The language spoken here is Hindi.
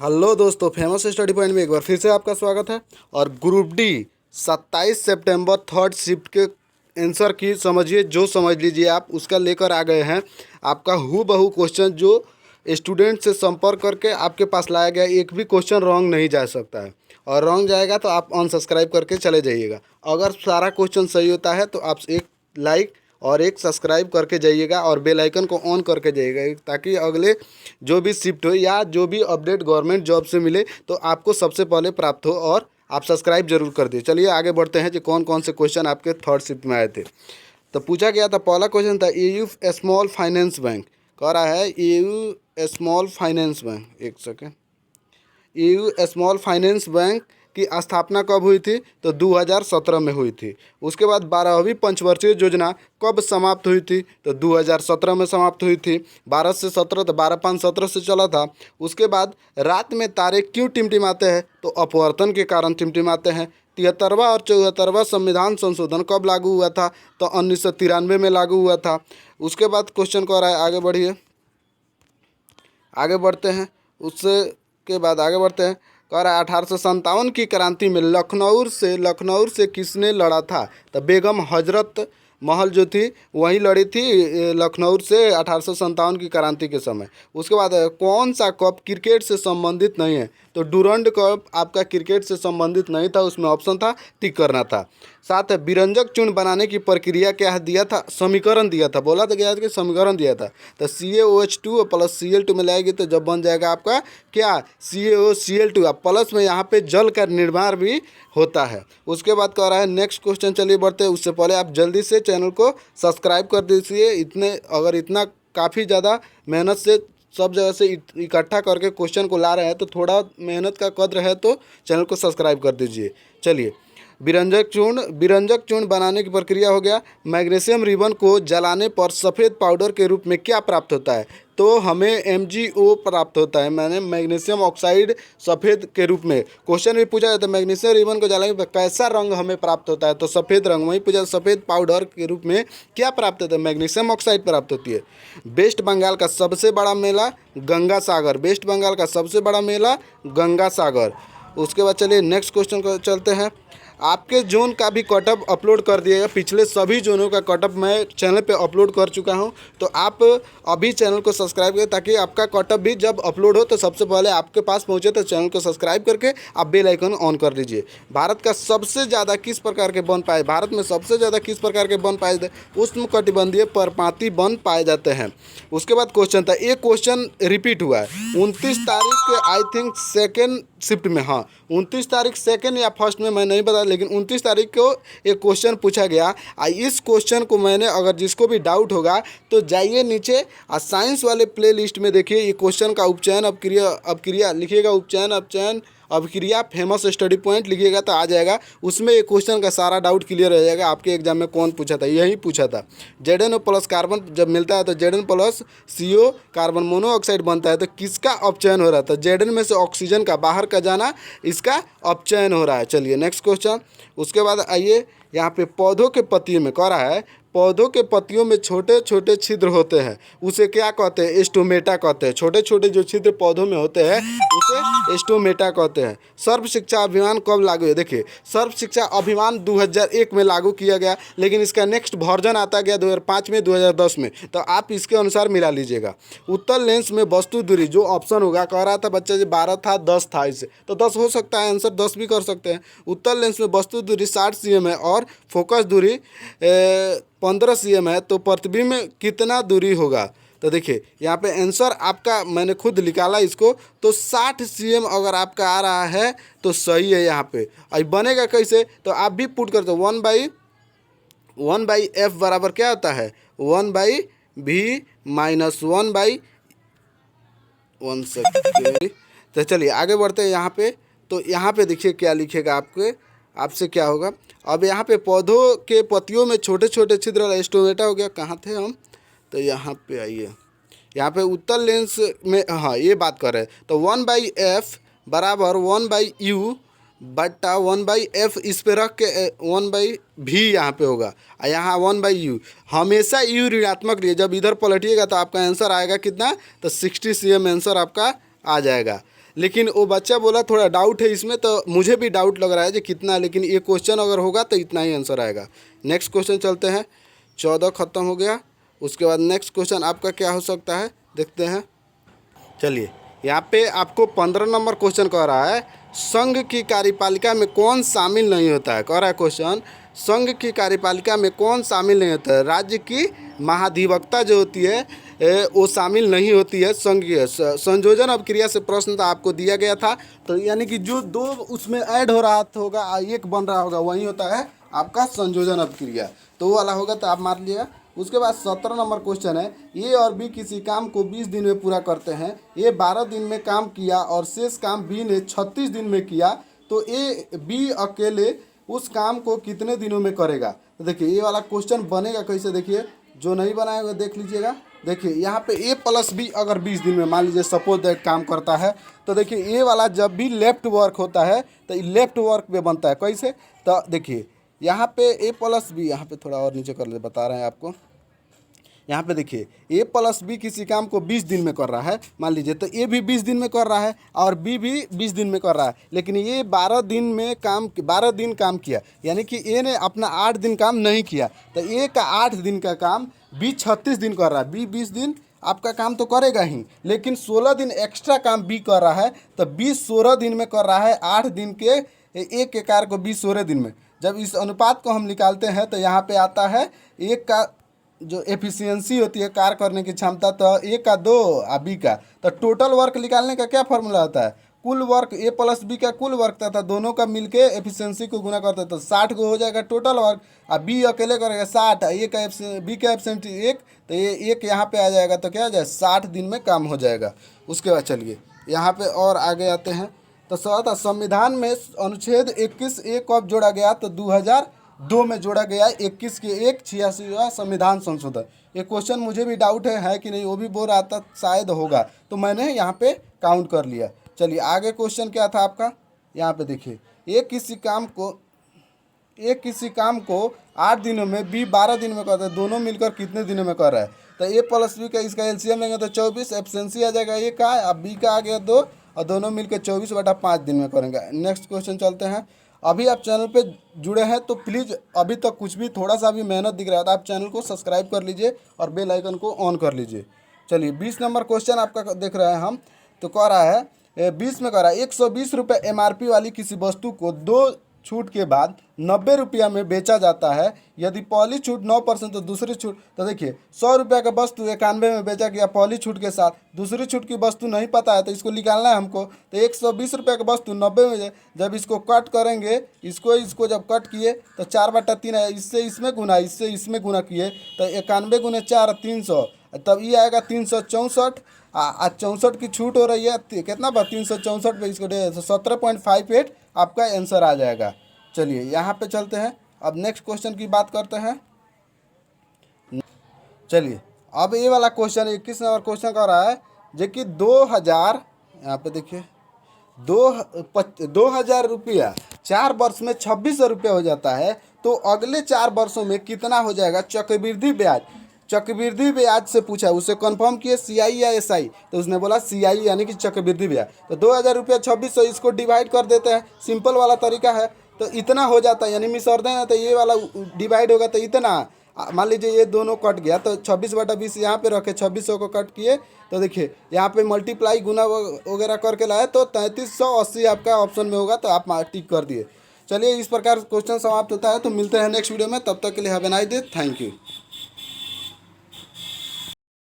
हेलो दोस्तों, फेमस स्टडी पॉइंट में एक बार फिर से आपका स्वागत है। और ग्रुप डी 27 सितंबर थर्ड शिफ्ट के आंसर की समझिए, जो समझ लीजिए आप उसका लेकर आ गए हैं। आपका हू बहू क्वेश्चन जो स्टूडेंट से संपर्क करके आपके पास लाया गया, एक भी क्वेश्चन रॉन्ग नहीं जा सकता है। और रॉन्ग जाएगा तो आप अनसब्सक्राइब करके चले जाइएगा। अगर सारा क्वेश्चन सही होता है तो आप एक लाइक और एक सब्सक्राइब करके जाइएगा और बेल आइकन को ऑन करके जाइएगा, ताकि अगले जो भी शिफ्ट हो या जो भी अपडेट गवर्नमेंट जॉब से मिले तो आपको सबसे पहले प्राप्त हो। और आप सब्सक्राइब जरूर कर दिए। चलिए आगे बढ़ते हैं कि कौन कौन से क्वेश्चन आपके थर्ड शिफ्ट में आए थे। तो पूछा गया था, पहला क्वेश्चन था एयू स्मॉल फाइनेंस बैंक। कह रहा है एयू स्मॉल फाइनेंस बैंक, एक second, AU small finance bank की स्थापना कब हुई थी? तो 2017 में हुई थी। उसके बाद 12वीं पंचवर्षीय योजना कब समाप्त हुई थी? तो 2017 में समाप्त हुई थी। 12 से 17 तो 12-5-17 से चला था। उसके बाद रात में तारे क्यों टिमटिमाते हैं? तो अपवर्तन के कारण टिमटिमाते हैं। 73वां और 74वां संविधान संशोधन कब लागू हुआ था? तो 1993 में लागू हुआ था। उसके बाद क्वेश्चन कह रहा है, आगे बढ़िए, आगे बढ़ते हैं। उससे के बाद आगे बढ़ते हैं। कह रहा है 1857 की क्रांति में लखनऊ से किसने लड़ा था? तो बेगम हजरत महल जो थी वही लड़ी थी लखनऊ से 1857 की क्रांति के समय। उसके बाद कौन सा कप क्रिकेट से संबंधित नहीं है? तो डूरंड कप आपका क्रिकेट से संबंधित नहीं था, उसमें ऑप्शन था टिक करना था। साथ है बिरंजक चूर्ण बनाने की प्रक्रिया क्या दिया था? समीकरण दिया था, बोला था गया कि समीकरण दिया था। तो CaOH2 प्लस Cl2 मिलाएगी तो जब बन जाएगा आपका क्या? CaOCl2। अब प्लस में यहाँ पे जल का निर्माण भी होता है। उसके बाद कह रहा है नेक्स्ट क्वेश्चन, चलिए बढ़ते हैं। उससे पहले आप जल्दी से चैनल को सब्सक्राइब कर दीजिए। इतना काफ़ी ज़्यादा मेहनत से सब जगह से इकट्ठा करके क्वेश्चन को ला रहे हैं, तो थोड़ा मेहनत का कद्र है तो चैनल को सब्सक्राइब कर दीजिए। चलिए, बिरंजक चूर्ण बनाने की प्रक्रिया हो गया। मैग्नीशियम रिबन को जलाने पर सफ़ेद पाउडर के रूप में क्या प्राप्त होता है? तो हमें MgO प्राप्त होता है, मैंने मैग्नीशियम ऑक्साइड सफ़ेद के रूप में। क्वेश्चन भी पूछा जाता है मैग्नीशियम रिबन को जलाने पर कैसा रंग हमें प्राप्त होता है? तो सफ़ेद रंग। वहीं पूछा सफ़ेद पाउडर के रूप में क्या प्राप्त होता है? मैग्नीशियम ऑक्साइड प्राप्त होती है। वेस्ट बंगाल का सबसे बड़ा मेला गंगा सागर। वेस्ट बंगाल का सबसे बड़ा मेला गंगा सागर। उसके बाद चलिए नेक्स्ट क्वेश्चन को चलते हैं। आपके जोन का भी कटअप अपलोड कर दिएगा। पिछले सभी जोनों का कटअप मैं चैनल पे अपलोड कर चुका हूं, तो आप अभी चैनल को सब्सक्राइब करें ताकि आपका कटअप भी जब अपलोड हो तो सबसे पहले आपके पास पहुंचे। तो चैनल को सब्सक्राइब करके आप बेल आइकन ऑन कर दीजिए। भारत का सबसे ज़्यादा किस प्रकार के वन पाए? भारत में सबसे ज़्यादा किस प्रकार के वन पाए जाते? उष्णकटिबंधीय पर्णपाती वन पाए जाते हैं। उसके बाद क्वेश्चन था, एक क्वेश्चन रिपीट हुआ है 29 तारीख आई थिंक सेकेंड शिफ्ट में। हाँ, 29 तारीख सेकेंड या फर्स्ट में मैं नहीं बता, लेकिन 29 तारीख को एक क्वेश्चन पूछा गया। इस क्वेश्चन को मैंने, अगर जिसको भी डाउट होगा तो जाइए नीचे साइंस वाले प्ले लिस्ट में देखिए। ये क्वेश्चन का उपचयन अपक्रिया लिखिएगा, उपचयन अपचयन अभिक्रिया फेमस स्टडी पॉइंट लिखिएगा तो आ जाएगा। उसमें एक क्वेश्चन का सारा डाउट क्लियर हो जाएगा। आपके एग्जाम में कौन पूछा था? यही पूछा था। ZnO प्लस कार्बन जब मिलता है तो Zn plus CO carbon monoxide बनता है, तो किसका अपचयन हो रहा था? Zn में से ऑक्सीजन का बाहर का जाना, इसका अपचयन हो रहा है। चलिए नेक्स्ट क्वेश्चन। उसके बाद आइए यहाँ पे पौधों के पत्तियों में कह रहा है, पौधों के पत्तियों में छोटे छोटे छिद्र होते हैं, उसे क्या कहते हैं? स्टोमेटा कहते हैं। छोटे छोटे जो छिद्र पौधों में होते हैं उसे स्टोमेटा कहते हैं। सर्व शिक्षा अभियान कब लागू है? देखिए, सर्व शिक्षा अभियान 2001 में लागू किया गया, लेकिन इसका नेक्स्ट वर्जन आता गया 2005 में, 2010 में। तो आप इसके अनुसार मिला लीजिएगा। उत्तल लेंस में वस्तु दूरी जो ऑप्शन होगा, कह रहा था बच्चा जी 12 था 10 था, इसे तो 10 हो सकता है, आंसर 10 भी कर सकते हैं। उत्तल लेंस में वस्तु दूरी 60 cm है और फोकस दूरी 15 cm है, तो प्रतिबिंब में कितना दूरी होगा? तो देखिए यहाँ पे आंसर आपका मैंने खुद निकाला इसको, तो 60 cm अगर आपका आ रहा है तो सही है। यहाँ पे अब बनेगा कैसे? तो आप भी पुट करते 1/f बराबर क्या होता है? 1/v minus 1 second. तो चलिए आगे बढ़ते हैं यहाँ पे। तो यहाँ पे देखिए क्या लिखेगा आपसे क्या होगा। अब यहाँ पे पौधों के पत्तियों में छोटे छोटे छिद्र स्टोमेटा हो गया। कहाँ थे हम? तो यहाँ पे आइए, यहाँ पे उत्तल लेंस में, हाँ ये बात कर रहे हैं। तो 1/f बराबर 1/u बट्टा 1/f, इस पे रख के 1/v यहाँ पे होगा, यहाँ 1/u। हमेशा u ऋणात्मक रहिए, जब इधर पलटिएगा तो आपका आंसर आएगा कितना? तो 60 cm आंसर आपका आ जाएगा। लेकिन वो बच्चा बोला थोड़ा डाउट है इसमें, तो मुझे भी डाउट लग रहा है कि कितना, लेकिन ये क्वेश्चन अगर होगा तो इतना ही आंसर आएगा। नेक्स्ट क्वेश्चन चलते हैं। 14 ख़त्म हो गया। उसके बाद नेक्स्ट क्वेश्चन आपका क्या हो सकता है, देखते हैं। चलिए, यहाँ पे आपको 15 नंबर क्वेश्चन कह रहा है, संघ की कार्यपालिका में कौन शामिल नहीं होता है। कह रहा है क्वेश्चन, संघ की कार्यपालिका में कौन शामिल नहीं होता है। राज्य की महाधिवक्ता जो होती है वो शामिल नहीं होती है संघ की। संयोजन अभिक्रिया से प्रश्न था, आपको दिया गया था, तो यानी कि जो दो उसमें ऐड हो रहा होगा, एक बन रहा होगा, वही होता है आपका संयोजन अभिक्रिया, तो वो वाला होगा, तो आप मार लिएगा। उसके बाद 17 नंबर क्वेश्चन है, ए और बी किसी काम को 20 दिन में पूरा करते हैं। ए 12 दिन में काम किया और शेष काम बी ने 36 दिन में किया, तो ए बी अकेले उस काम को कितने दिनों में करेगा। तो देखिए ये वाला क्वेश्चन बनेगा कैसे, देखिए जो नहीं बनाएगा देख लीजिएगा। देखिए यहाँ पे ए प्लस बी अगर 20 दिन में मान लीजिए सपोज दैट काम करता है, तो देखिए ए वाला जब भी लेफ्ट वर्क होता है तो लेफ्ट वर्क पे बनता है कैसे। तो देखिए यहाँ पे ए प्लस बी, यहाँ पे थोड़ा और नीचे कर ले, बता रहे हैं आपको। यहाँ पे देखिए ए प्लस बी किसी काम को 20 दिन में कर रहा है मान लीजिए, तो ए भी 20 दिन में कर रहा है और बी भी 20 दिन में कर रहा है, लेकिन ये 12 दिन में काम 12 दिन काम किया, यानी कि ए ने अपना 8 दिन काम नहीं किया, तो ए का 8 दिन का काम बी 36 दिन कर रहा है। बी 20 दिन आपका काम तो करेगा ही, लेकिन 16 दिन एक्स्ट्रा काम बी कर रहा है, तो बी 16 दिन में कर रहा है 8 दिन के एक के कार्य को बी 16 दिन में। जब इस अनुपात को हम निकालते हैं तो यहाँ पे आता है एक का जो एफिशिएंसी होती है कार्य करने की क्षमता, तो ए का 2 और बी का, तो टोटल वर्क निकालने का क्या फॉर्मूला होता है, कुल वर्क ए प्लस बी का कुल वर्क था, दोनों का मिलके एफिशिएंसी को गुना करते हैं, तो 60 को हो जाएगा टोटल वर्क, और बी अकेले करेगा 60, ए का बी का एफिशिएंसी 1, तो ये एक यहाँ पे आ जाएगा, तो क्या आ जाए 60 दिन में काम हो जाएगा। उसके बाद चलिए यहाँ पे और आगे आते हैं। तो संविधान में अनुच्छेद 21A कब जोड़ा गया, तो 2002 में जोड़ा गया। 21 के 1 86वां संविधान संशोधन। ये क्वेश्चन मुझे भी डाउट है कि नहीं, वो भी बोल रहा था शायद होगा, तो मैंने यहाँ पे काउंट कर लिया। चलिए आगे क्वेश्चन क्या था आपका, यहाँ पे देखिए एक किसी काम को 8 दिनों में, बी 12 दिन में करता है, दोनों मिलकर कितने दिनों में कर रहा है। तो ए प्लस बी का इसका एलसीएम लेंगे तो 24, एफिशिएंसी आ जाएगा ए का, अब बी का आ गया 2, और दोनों मिलकर 24/5 दिन में करेंगे। नेक्स्ट क्वेश्चन चलते हैं। अभी आप चैनल पे जुड़े हैं तो प्लीज़, अभी तक कुछ भी थोड़ा सा भी मेहनत दिख रहा है तो आप चैनल को सब्सक्राइब कर लीजिए और बेल आइकन को ऑन कर लीजिए। चलिए 20 नंबर क्वेश्चन आपका देख रहे हैं हम, तो कह रहा है 20 में कह रहा है 120 रुपये MRP वाली किसी वस्तु को 2 छूट के बाद 90 रुपया में बेचा जाता है। यदि पहली छूट 9% तो दूसरी छूट, तो देखिए 100 रुपये का वस्तु 91 में बेचा गया पहली छूट के साथ, दूसरी छूट की वस्तु नहीं पता है तो इसको निकालना है हमको। तो 120 रुपये का वस्तु 90 में, जब इसको कट करेंगे, इसको जब कट किए तो 4/3 है, इससे इसमें गुना, इससे इसमें गुना किए तो 91 गुने 4 300, तब ये आएगा 364। 64 की छूट हो रही है, कितना बार 364 पे इसको 17.58 आपका आंसर आ जाएगा। चलिए यहाँ पे चलते हैं, अब नेक्स्ट क्वेश्चन की बात करते हैं। चलिए अब ये वाला क्वेश्चन 21 नंबर क्वेश्चन कर रहा है, जो कि 2000, यहाँ पे देखिए 2000 रुपया 4 वर्ष में 2600 रुपया हो जाता है, तो अगले 4 वर्षों में कितना हो जाएगा चक्रवृद्धि ब्याज। चक्रवृद्धि ब्याज से पूछा, उसे कंफर्म किए CI या SI, तो उसने बोला CI यानी कि चक्रवृद्धि ब्याज। तो 2000 रुपया 2600, इसको डिवाइड कर देते हैं, सिंपल वाला तरीका है, तो इतना हो जाता है, यानी मिस कर देना, तो ये वाला डिवाइड होगा तो इतना, मान लीजिए ये दोनों कट गया तो 26/20 यहाँ पे रखे, 2600 को कट किए, तो देखिए यहाँ पे मल्टीप्लाई गुना वगैरह करके लाए तो 3380 आपका ऑप्शन में होगा, तो आप टिक कर दिए। चलिए इस प्रकार क्वेश्चन समाप्त होता है, तो मिलते हैं नेक्स्ट वीडियो में, तब तक के लिए have a nice day, thank you.